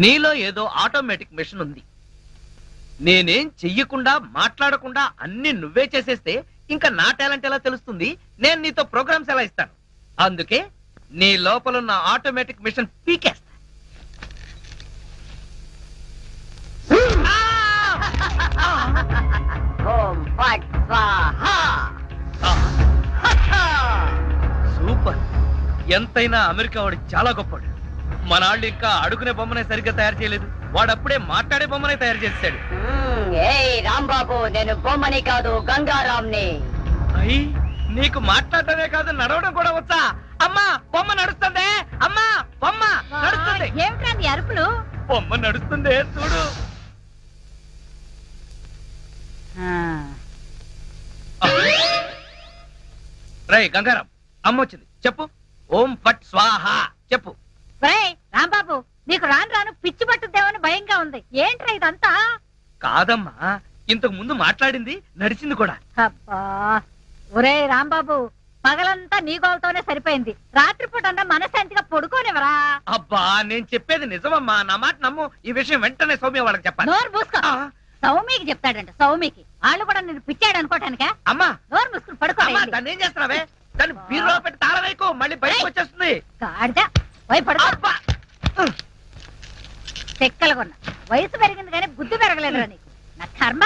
నీలో ఏదో automatic machine ఉంది. నేనేం చెయ్యకుండా మాట్లాడకుండా అన్ని నువ్వే చేసేస్తే ఇంకా నా టాలెంట్ ఎలా తెలుస్తుంది? నేను నీతో ప్రోగ్రామ్స్ ఎలా ఇస్తాను? అందుకే నీ లోపలున్న ఆటోమేటిక్ మిషన్ పీకేస్తా. సూపర్. ఎంతైనా అమెరికా వాడు చాలా గొప్పవాడు. మన వాళ్ళు ఇంకా అడుగునే బొమ్మనే సరిగ్గా తయారు చేయలేదు, వాడప్పుడే మాట్లాడే బొమ్మనే తయారు చేస్తాడు. రాంబాబు, నేను బొమ్మని కాదు గంగారాంని. అయ్యి, నీకు మాట్లాడటమే కాదు నడవడం కూడా వచ్చా? అమ్మా బొమ్మ నడుస్తుంది, అమ్మా బొమ్మ నడుస్తుంది. ఏమిటా నీ అరుపులు? బొమ్మ నడుస్తుంది చూడు. రై గంగారాం, అమ్మ వచ్చింది, చెప్పు. ఓం ఫట్ స్వాహ చెప్పు. రాంబాబు, నీకు రాను రాను పిచ్చి పట్టుద్దేమని భయంగా ఉంది. ఏంట్రా ఇదంతా? కాదమ్మా, ఇంతకు ముందు మాట్లాడింది నడిచింది కూడా. అబ్బా, ఒరే రాంబాబు, పగలంతా నీ గోలతోనే సరిపోయింది. రాత్రిపూట అన్నా మనశాంతిగా పడుకోనివరా? అబ్బా, నేను చెప్పేది నిజమమ్మా, నా మాట నమ్ము. ఈ విషయం వెంటనే సౌమ్య వాళ్ళకి చెప్పాలి. నోరు మూసుకో. సౌమికి చెప్తాడంట. సౌమికి వాళ్ళు కూడా నేను పిచ్చాడు అనుకోటానికా? అమ్మా నోరు మూసుకుని పడుకో. దాన్ని ఏం చేస్తున్నావే? దాన్ని బీరులో పెట్టి తాళం వేయకు, మళ్ళీ బయటకు వచ్చేస్తుంది. చెక్కలుగొన్న వయసు పెరిగింది కానీ బుద్ధి పెరగలేదురా నీకు. నా కర్మ.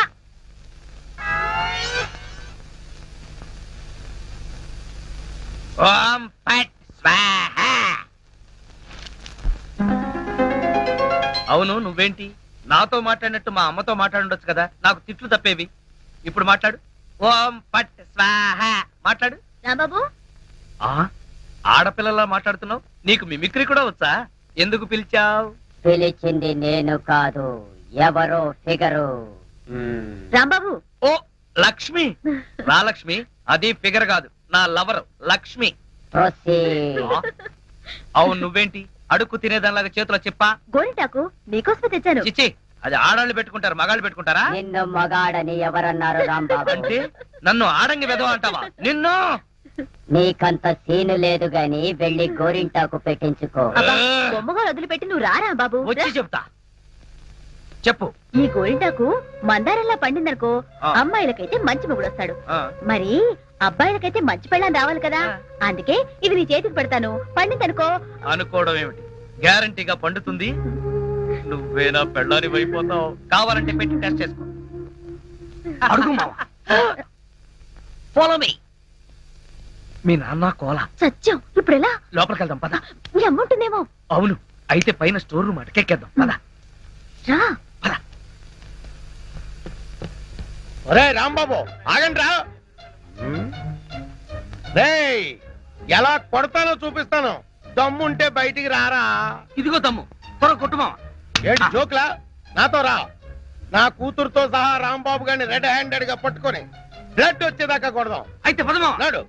ఓం ఫట్ స్వాహ. అవును, నువ్వేంటి నాతో మాట్లాడినట్టు మా అమ్మతో మాట్లాడుండొచ్చు కదా, నాకు తిట్లు తప్పేవి. ఇప్పుడు మాట్లాడు. ఓం ఫట్ స్వాహ మాట్లాడు. రాంబాబు, ఆడపిల్లలా మాట్లాడుతున్నావు, నీకు మిమిక్రీ కూడా వచ్చా? ఎందుకు పిలిచావు? పిలిచింది నేను కాదు, ఎవరో ఫిగరు. రాంబాబు. ఓ లక్ష్మి. రా లక్ష్మి, అది ఫిగర్ కాదు, నా లవర్ లక్ష్మి. అవును, నువ్వేంటి అడుక్కు తినేదానిలాగా చేతిలో చెప్పా? గోరింటాకు నీకోసమే తెచ్చాను. చిచ్చి, అది ఆడాళ్ళు పెట్టుకుంటారు, మగాళ్ళు పెట్టుకుంటారా? నిన్ను మగాడని ఎవరన్నారు రాంబాబు? అంటే నన్ను ఆడంగి వెదవ అంటావా? నిన్ను. నీకంత సీను లేదు గాని వెళ్ళి గోరింటాకు పెట్టించుకో. బొమ్మగా వదిలిపెట్టి నువ్వు రారా బాబు. వచ్చి చెప్తా, చెప్పు. ఈ గోరింటాకు మందారంలా పండిందనుకో, అమ్మాయిలకైతే మంచి మొగుడు వస్తాడు, మరి అబ్బాయిలకైతే మంచి పెళ్ళాన్ని రావాలి కదా. అందుకే ఇది నీ చేతికి పెడతాను, పండిందనుకో. అనుకోవడం ఏమిటి, గ్యారంటీగా పండుతుంది. నువ్వేనా పెళ్ళాని అయిపోతావు. కావాలంటే పెట్టి టెస్ట్ చేసుకో. అడుగు మావా. Follow me. మీ నాన్న కోల సత్యం. ఇప్పుడు ఎలా? లోపలికి వెళ్దాం పద. నీ అమ్ముంటుందేమో. అవును, అయితే పైన స్టోర్ రూమ్ అటకెక్కేద్దాం పద. రా. ఒరే రాంబాబు, ఆగండి రా. రేయ్, ఎలా కొడతానో చూపిస్తాను. దమ్ముంటే బయటికి రారా. ఇదిగో దమ్ము, త్వర కొట్టుమా. ఏంటి జోక్లా? నాతో రా. నా కూతురుతో సహా రాంబాబు గారిని రెడ్ హ్యాండెడ్ గా పట్టుకొని బ్లడ్ వచ్చేదాకా కొడదాం. అయితే పదమా. నాడు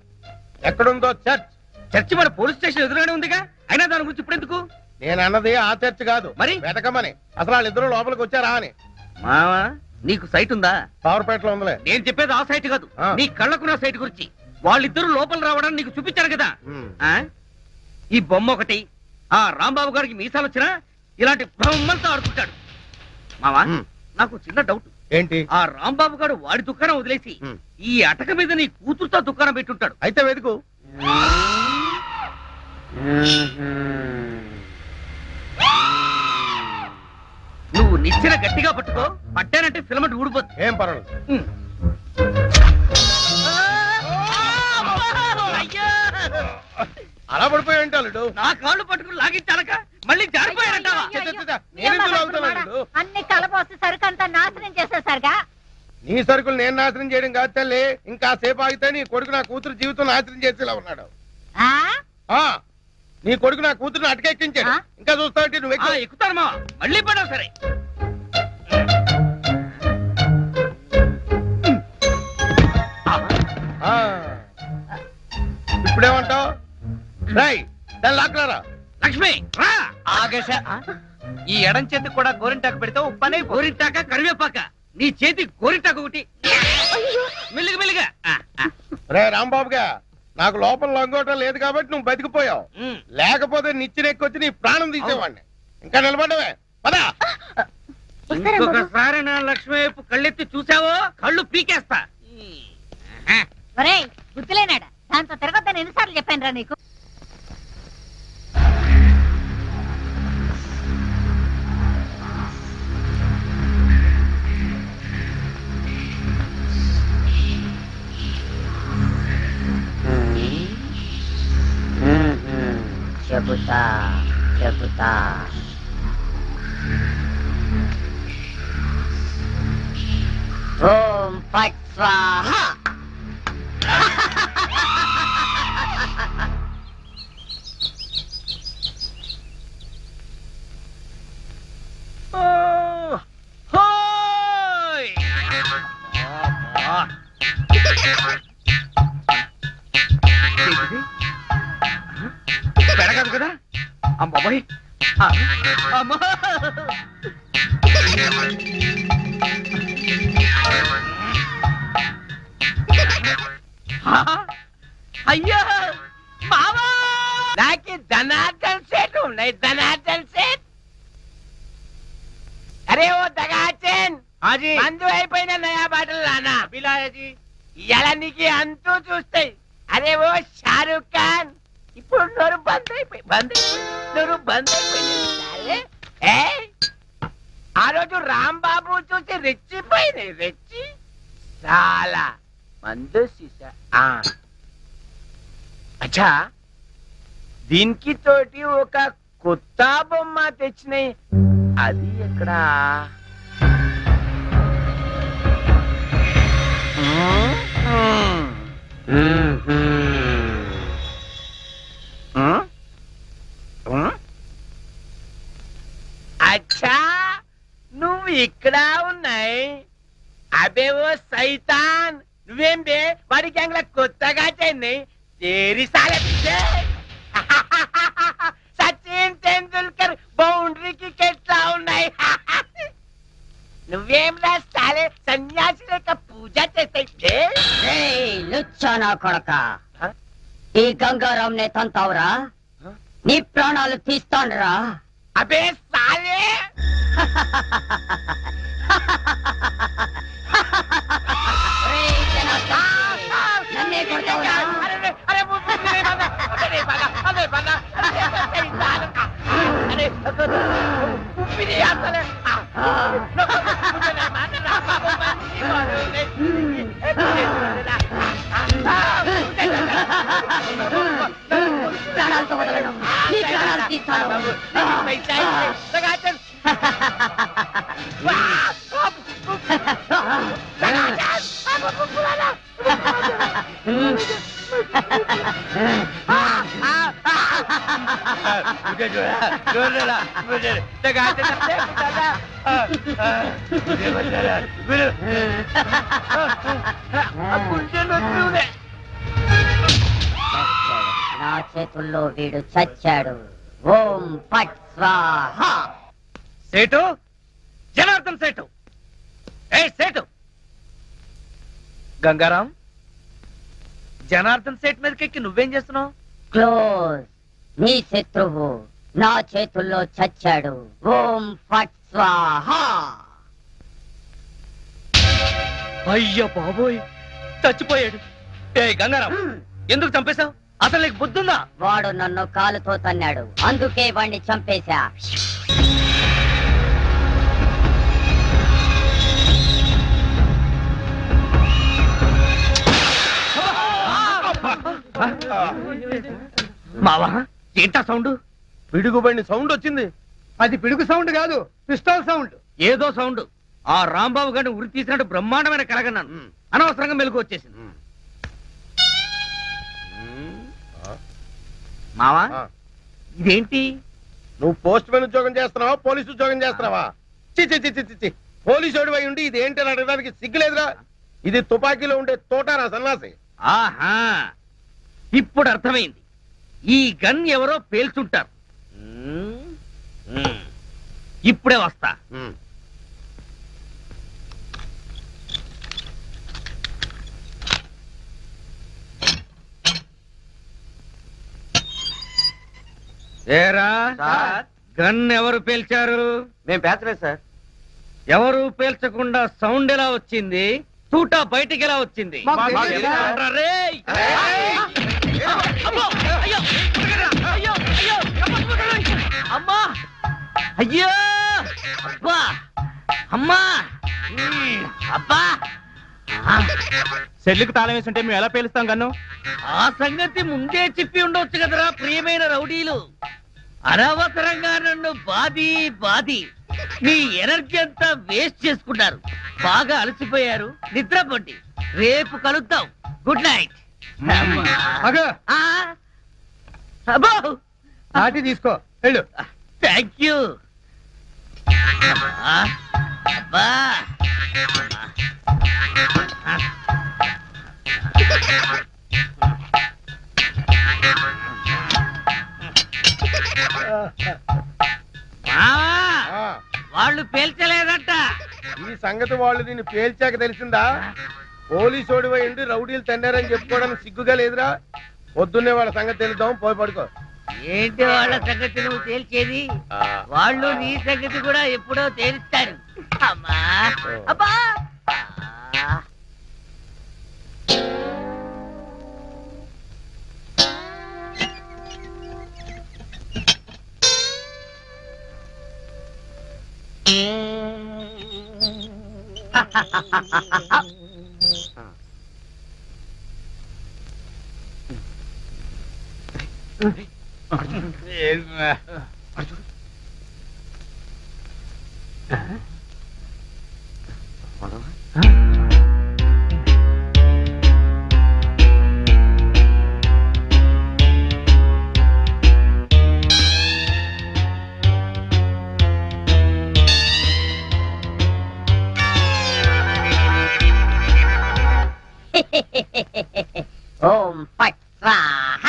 ఎక్కడుందో చర్చ్. చర్చి మన పోలీస్ స్టేషన్ ఎదురుగానే ఉందిగా, అయినా దాని గురించి ఇప్పుడు ఎందుకు? నేను అన్నది ఆ చర్చ్ కాదు, మరి వెతకమని. అసలు వాళ్ళిద్దరూ లోపలికి వచ్చారా అని. మావా, నీకు సైట్ ఉందా? పవర్పేటలో ఉందిలే. నేను చెప్పేది ఆ సైట్ కాదు, నీ కళ్ళకున్న సైట్ గురించి. వాళ్ళిద్దరూ లోపల రావడానికి నీకు చూపించారు కదా. ఈ బొమ్మ ఒకటి, ఆ రాంబాబు గారికి మీసాలు వచ్చినా ఇలాంటి బొమ్మలతో ఆడుకుంటాడు. మావా, నాకు చిన్న డౌట్. ఏంటి? ఆ రాంబాబు గారు వాడి దుకాణం వదిలేసి ఈ అటక మీద నీ కూతురుతో దుకాణం పెట్టుంటాడు. అయితే వెతుకు. నువ్వు నిచ్చెన గట్టిగా పట్టుకో, పట్టానంటే ఫిలమెంట్ ఊడిపోతుంది. ఏం పర్వాలేదు. అలా పడిపోయి ఉంటాడు. నా కాళ్ళు పట్టుకుని లాగించాలక మళ్ళీ జారిపోయారంటావా? అన్ని కలపోసి సరుకంతా నాశనం చేసేసరిగా. నీ సరుకులు నేను నాశనం చేయడం కాదు తల్లి. ఇంకా సేపు ఆగితే నీ కొడుకు నా కూతురు జీవితం నాశనం చేసేలా ఉన్నాడు. నీ కొడుకు నా కూతురుని అటకెక్కించాడు. ఇంకా చూస్తావంటే నువ్వు ఎక్కుతాను మా. మళ్ళీ పడవు సరే. ఇప్పుడేమంటావు? రై, దాన్ని లాక్కలారా. లక్ష్మి రా. ఆగేశ, ఈ ఎడం చేతికి కూడా గోరింటాకు పెడితే పనే. గోరింటాక కరివేపాక, నీ చేతి గోరింటాకు ఒకటి. మెల్లిగా మెల్లిగా రే రాంబాబుగా నాకు లోపల లంగోటం లేదు కాబట్టి నువ్వు బతికిపోయావు. లేకపోతే నిచ్చినెక్కొచ్చి నీ ప్రాణం తీసేవాడిని. ఇంకా నిలబడవే పదా. ఇంకొకసారి నా లక్ష్మి వైపు కళ్ళెత్తి చూసావో కళ్ళు పీకేస్తా. ఒరేయ్ గుర్తులేనాడా దాంతో తిరగొద్దని ఎన్నిసార్లు చెప్పాను రా నీకు. చెబుతా చెబుతా ఓం ఫట్ స్వాహ. హోయ్! ఏంటిది? పెడగదు కదా అమ్మాయి. అమ్మా అయ్యో మావా నాకు ధనార్దన్ సెట్ ఉన్నాయి. ధనార్దన్ సెట్. అరే ఓ దగాచన్ మందు అయిపోయిన నయా బాటలు రానా బిలాయజీ ఇలా నీకు అంతూ చూస్తాయి. అరే ఓ షారూక్ ఖాన్ ఇప్పుడు నోరు బంద్ అయిపోయి నోరు బంద్ అయిపోయింది. ఆ రోజు రాంబాబు చూసి రెచ్చిపోయింది. రెచ్చి చాలా మందు సీసా. అచ్చా దీనికి తోటి ఒక కొత్త బొమ్మ తెచ్చినాయి. అది ఎక్కడా? అచ్చా నువ్వు ఇక్కడ ఉన్నాయి. అబే ఓ సైతాన్ నువ్వేం బే వాడి గ్యాంగ్ లా కొత్తగా చెన్నై తేరి సాలే పిచ్చే. సచిన్ తెండూల్కర్ బౌండరీకి కెట్లా ఉన్నాయి. నువ్వేం రాస్తాలే సన్యాసి లేక పూజ చేస్తాయి. లుచ్చా నా కొడక, ఈ గంగారాం నే తంతావురా, నీ ప్రాణాలు తీస్తానురా. అబే సాలే నన్నే కొడతావురా? ప్రాణాలతో వదలను, నీ ప్రాణాలు తీస్తాను. నా చేతుల్లో వీడు చచ్చాడు. ఓం ఫట్ స్వాహ. సేటు జనార్దన్ సేటు. ఏ సేటు గంగారాం, జనార్దన్ సేట్ మీదకెక్కి నువ్వేం చేస్తున్నావు? క్లోజ్. నీ శత్రువు నా చేతుల్లో చచ్చాడు. ఓం ఫట్ స్వాహ. అయ్య బాబోయ్ చచ్చిపోయాడు. ఏ గంగారాం ఎందుకు చంపేశావు? అసలు నీకు బుద్ధుందా? వాడు నన్ను కాలుతో తన్నాడు, అందుకే వాణ్ణి చంపేశా. మావా ఏంటా సౌండ్? పిడుగుబడిన సౌండ్ వచ్చింది. అది పిడుగు సౌండ్ కాదు, పిస్టల్ సౌండ్. ఏదో సౌండ్. ఆ రాంబాబు గారిని ఉరి తీసినట్టు బ్రహ్మాండమైన కలగన్నాను. అనవసరంగా మెలకు వచ్చేసింది. మావా ఇదేంటి? నువ్వు పోస్ట్ మ్యాన్ ఉద్యోగం చేస్తున్నావా, పోలీసు ఉద్యోగం చేస్తున్నావా? చి పోలీసు అయి ఉండి ఇది ఏంటి అని అడగడానికి సిగ్గులేదురా? ఇది తుపాకీలో ఉండే తోటారా సన్నాసి. ఆహా ఇప్పుడు అర్థమైంది. ఈ గన్ ఎవరో పేల్చుంటారు. ఇప్పుడే వస్తా. ఏరా గన్ ఎవరు పేల్చారు? మేము పేర్చలేదు సార్. ఎవరు పేల్చకుండా సౌండ్ ఎలా వచ్చింది? తూటా బయటికి ఎలా వచ్చింది? మాకు తెలియదు సార్. ఏంట్రా రేయ్? అమ్మో! అయ్యో! అయ్యో! అయ్యో! అమ్మా! అయ్యో! అబ్బా! అమ్మా! అబ్బా! సెల్లుకి తాళం వేసి ఉంటే మేము ఎలా పేలుస్తాం కన్ను? ఆ సంగతి ముందే చెప్పి ఉండొచ్చు కదరా ప్రియమైన రౌడీలు. అనవసరంగా నన్ను బాది మీ ఎనర్జీ అంతా వేస్ట్ చేసుకున్నారు. బాగా అలసిపోయారు, నిద్రపోండి. రేపు కలుద్దాం. Good night. అగో అబ్బో నాటి తీసుకో వెళ్ళు. Thank you. అబ్బా ఆ, వాళ్ళు పేల్చలేదంట. ఈ సంగతి వాళ్ళు దీన్ని పేల్చాక తెలిసిందా? పోలీసోడి ఉండి రౌడీలు తన్నారని చెప్పుకోవడానికి సిగ్గుగా లేదురా? పొద్దున్నే వాళ్ళ సంగతి తెలుద్దాం, పోయి పడుకో. ఏంటి వాళ్ళ సంగతి నువ్వు తేల్చేది? ఆ, వాళ్ళు నీ సంగతి కూడా ఎప్పుడో తేలుస్తారు. అమ్మా అబ్బా ఆ. ఓం ఫట్ స్వాహ.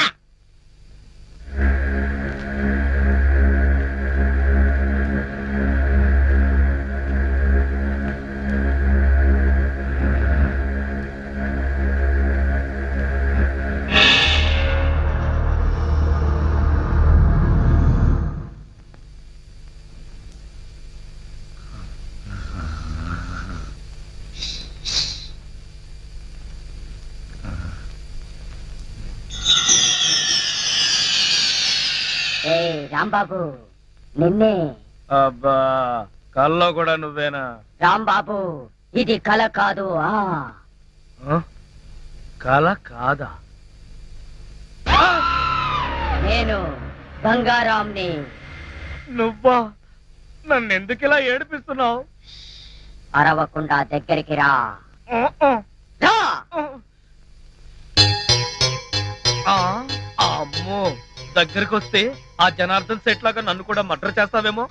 ఏ రాంబాబు, నిన్నే. అబ్బా కల్లో కూడా నువ్వేనా? రాంబాబు, ఇది కల కాదు. కల కాదా? నేను గంగారాంని. నువ్వా? నన్ను ఎందుకు ఇలా ఏడిపిస్తున్నావు? అరవకుండా దగ్గరికి రా. రా. అమ్మో, దగ్గరికి వస్తే ఆ జనార్దన్ సెట్ లాగా నన్ను కూడా మర్డర్ చేస్తావేమో.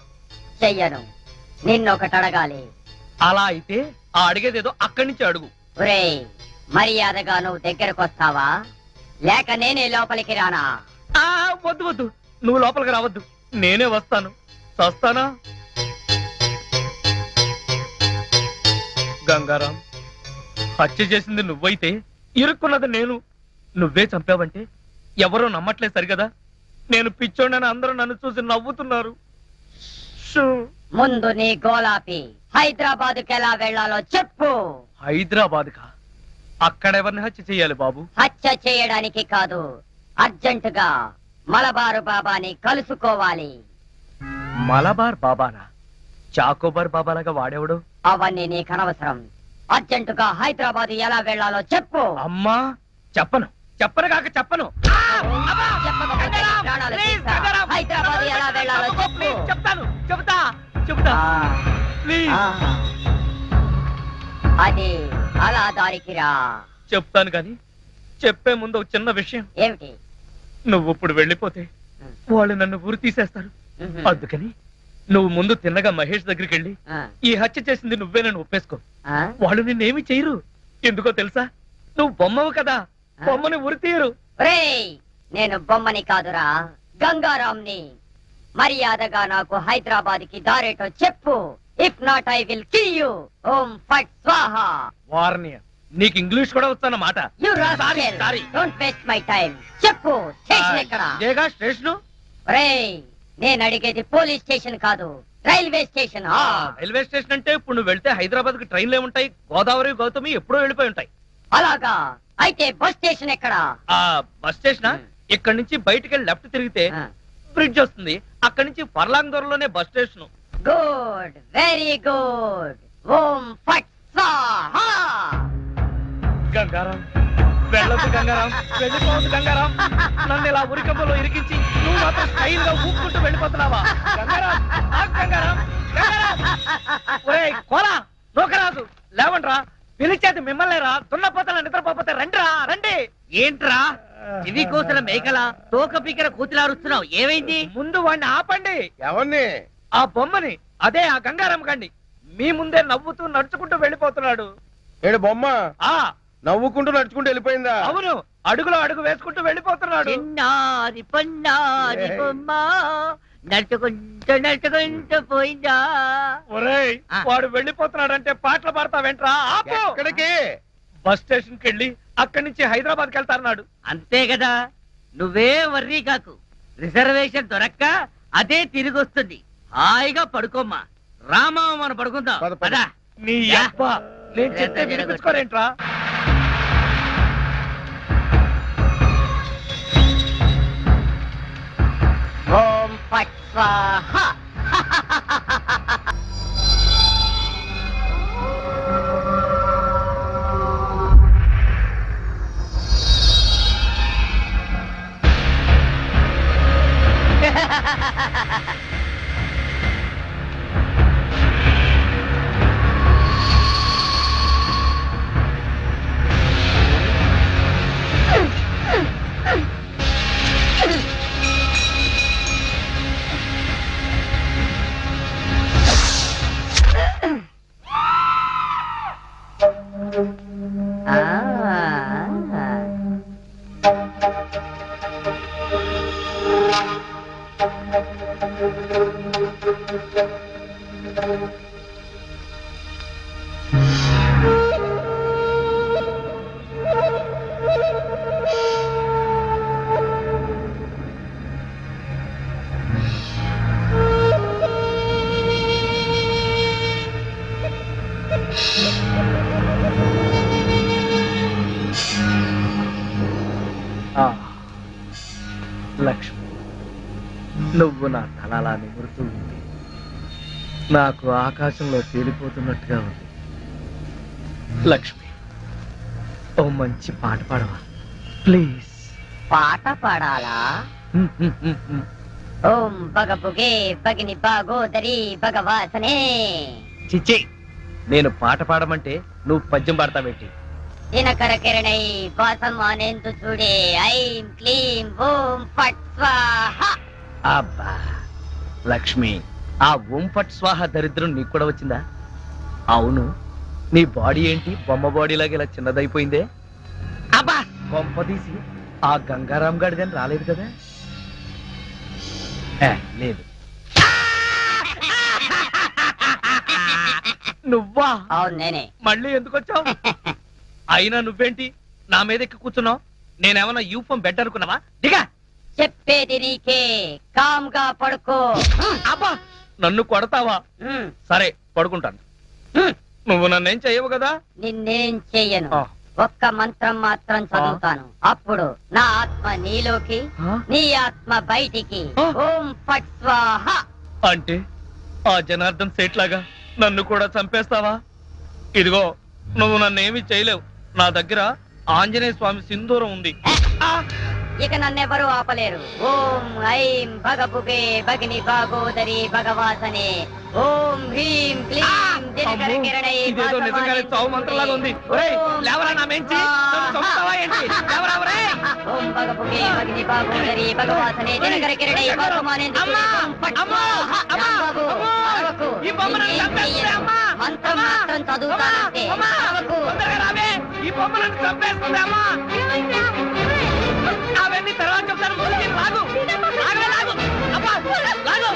చెయ్యను. నిన్నొకటి అడగాలి. అలా అయితే ఆ అడిగేదేదో అక్కడి నుంచి అడుగు. ఒరేయ్, మర్యాదగా నువ్వు దగ్గరకు వస్తావా, లేక నేనే లోపలికి రానా? వద్దు వద్దు, నువ్వు లోపలికి రావద్దు, నేనే వస్తాను. చస్తానా? గంగారాం, హత్య చేసింది నువ్వైతే ఇరుక్కున్నది నేను. నువ్వే చంపావంటే ఎవరో నమ్మట్లేదు సరిగదా? నేను పిచ్చోడని అందరూ నన్ను చూసి నవ్వుతున్నారు. షూ. ముందు నీ గోలాపి హైదరాబాద్కి ఎలా వెళ్లాలో చెప్పు. హైదరాబాద్ కా? అక్కడెవరిని హత్య చెయ్యాలి బాబు? హత్య చేయడానికి కాదు, అర్జెంటుగా మలబారు బాబాని కలుసుకోవాలి. మలబార్ బాబానా? చాకోబార్ బాబాలాగా వాడేవాడు? అవన్నీ నీకు అనవసరం. అర్జెంటుగా హైదరాబాద్ ఎలా వెళ్లాలో చెప్పు. అమ్మా చెప్పను, చెప్పను కాక చెప్పను. చెప్పకపోతే నీ ప్రాణాలు తీస్తా. హైదరాబాద్ ఎలా వెళ్లాలో చెప్పు. చెప్తాను, చెబుతా. ప్లీజ్. అది అలా దారికి రా. చెప్తాను గాని చెప్పే ముందు ఒక చిన్న విషయం. ఏమిటి? నువ్వు ఇప్పుడు వెళ్ళిపోతే వాళ్ళు నన్ను ఊరు తీసేస్తారు. అందుకని నువ్వు ముందు తిన్నగా మహేష్ దగ్గరికి వెళ్ళి ఈ హత్య చేసింది నువ్వే నన్ను ఒప్పేసుకో. వాళ్ళు నిన్నేమి చేయరు. ఎందుకో తెలుసా? నువ్వు బొమ్మవు కదా, బొమ్మని ఉరి తీయరు. ఒరేయ్, నేను బొమ్మని కాదురా, గంగారాంని. మర్యాదగా నాకు హైదరాబాద్ కి దారేటో చెప్పు. If not I will kill you. ఓం ఫట్ స్వాహ. వార్నియ, నీకు ఇంగ్లీష్ కూడా వస్తానమాట. You rascal, don't waste my time. చెప్పు, స్టేషన్ ఎక్కడ? ఇదేగా స్టేషను. ఒరేయ్, నేను అడిగేది పోలీస్ స్టేషన్ కాదు, రైల్వే స్టేషన్. రైల్వే స్టేషన్ అంటే ఇప్పుడు నువ్వు వెళ్తే హైదరాబాద్ కి ట్రైన్లు ఏముంటాయి? గోదావరి గౌతమి ఎప్పుడో వెళ్ళిపోయి ఉంటాయి. అలాగా? అయితే బస్ స్టేషన్ ఎక్కడ? ఆ బస్ స్టేషన్ ఇక్కడ నుంచి బయటికి వెళ్ళి లెఫ్ట్ తిరిగితే బ్రిడ్జ్ వస్తుంది. అక్కడి నుంచి ఫర్లాంగ్ దూరంలోనే bus station. Good, very good. ఓం ఫట్ స్వాహా. గంగారాం వెళ్ళొద్దు గంగారాం, వెళ్ళిపోవద్దు గంగారాం. నన్ను ఇలా ఉరికంపలో ఇరికించి నువ్వు మాత్రం స్టైల్ గా ఊపుకుంటూ వెళ్ళిపోతున్నావా? గంగారాం, ఆగు గంగారాం, గంగారాం. ఒరేయ్ కోలా, నూకరాజు, లేవండ్రా. పిలిచేది మిమ్మల్నేరా, దున్నపోతల నిద్రపోతే రండిరా, రండి. ఏంట్రా ఇవి కోసిన మేకల తోక పీకర కూతులారుస్తున్నావు? ఏమైంది? ముందు వాడిని ఆపండి. ఎవరిని? ఆ బొమ్మని, అదే ఆ గంగారాం గండి. మీ ముందే నవ్వుతూ నడుచుకుంటూ వెళ్ళిపోతున్నాడు. ఏడు బొమ్మ ఆ నవ్వుకుంటూ నడుచుకుంటూ వెళ్ళిపోయిందా? అవును, అడుగులో అడుగు వేసుకుంటూ వెళ్ళిపోతున్నాడు. చిన్నారి పొన్నారి బొమ్మ నడుచుకుంటూ నడుచుకుంటూ పోయిందా? ఒరేయ్, వాడు వెళ్ళిపోతున్నాడంటే పాటలు పాడతా వెంట్రా. ఆపు. ఎక్కడికి? బస్ స్టేషన్ కి వెళ్ళి అక్కడి నుంచి హైదరాబాద్ కి వెళ్తారన్నాడు. అంతే కదా, నువ్వే వర్రీ కాకు. రిజర్వేషన్ దొరక్క అదే తిరిగి వస్తుంది. హాయిగా పడుకోమ్మా. రామా మనం పడుకుందాం. పద, పద. పదా. నీ అబ్బ, నేను చెప్తే వినిపించుకోరేంట్రా? ఓం ఫట్ స్వాహా. లక్ష్మి, నువ్వు నా తలలా నిమురుతూ ఉంది. నాకు ఆకాశంలో తేలిపోతున్నట్టుగా ఉంది. లక్ష్మి, ఓ మంచి పాట పాడవా ప్లీజ్? పాట పాడాలా? ఓం బగబుగే బగిని బాగోదరి భగవాసనే. చిచ్చి, నేను పాట పాడమంటే నువ్వు పద్యం పాడతావేంటి? దినకర కిరణై వాసమానేందు చూడే ఐం క్లీం ఓం ఫట్ స్వాహా. అబ్బా లక్ష్మి, ఆ ఓం ఫట్ స్వాహ దరిద్రం నీకు కూడా వచ్చిందా? అవును, నీ బాడీ ఏంటి బొమ్మ బాడీ లాగా ఇలా చిన్నదైపోయిందే? అబ్బా బొమ్మ తీసి ఆ గంగారాం గాడిదని రాలేదు కదా? లేదు. నువ్వా? అవును నేనే. మళ్ళీ ఎందుకు వచ్చావు? అయినా నువ్వేంటి నా మీద ఎక్కి కూర్చున్నావు? నేనేమన్నా యూఫం బెడ్ అనుకున్నావా? దిగా. చెప్పేది నీకే, కామ్గా పడుకో. అబ్బా నన్ను కొడతావా? సరే పడుకుంటాను. నువ్వు నన్నేం చెయ్యవు కదా? నిన్నేం చెయ్యను. ఆ. ఒక్క మంత్రం మాత్రం చదువుతాను. అప్పుడు నా ఆత్మ నీలోకి, ఆ? నీ ఆత్మ బయటికి. ఆ. ఓం ఫట్ స్వాహా. అంటే ఆ జనార్దన్ సేట్ లాగా నన్ను కూడా చంపేస్తావా? ఇదిగో, నువ్వు నన్నేమి చేయలేవు. నా దగ్గర ఆంజనేయ స్వామి సింధూరం ఉంది. ఇక నన్నెవరూ ఆపలేరు. ఓం ఐం భగభుగే భగిని భాగోదరి భగవాసనే. ఓం హ్రీం క్లీం దినకర అమ్మో, కిరణై ఇదేదో నిజంగానే చావు మంత్రంలాగా ఉంది. ఒరేయ్, లేవరా నా మెంచి, నన్ను చంపుతావా ఏంటి? లేవరా ఒరేయ్. ఓం భగభుగే భగిని భాగోదరి భగవాసనే దినకర కిరణై వాసమానేందు చూడే ఓం ఫట్ స్వాహా. రాంబాబు, అరవకు. ఈ బొమ్మను నిన్నేం చంపేస్తే చెయ్యను. అమ్మా. మంత్రం మాత్రం చదువుతానంటే. అరవకు. తొందరగా రావే, ఈ బొమ్మలను చంపేస్తుంది అమ్మా. అవన్నీ తర్వాత చెప్తాను. ముందుకి లాగు. లాగు. అబ్బా, లాగు.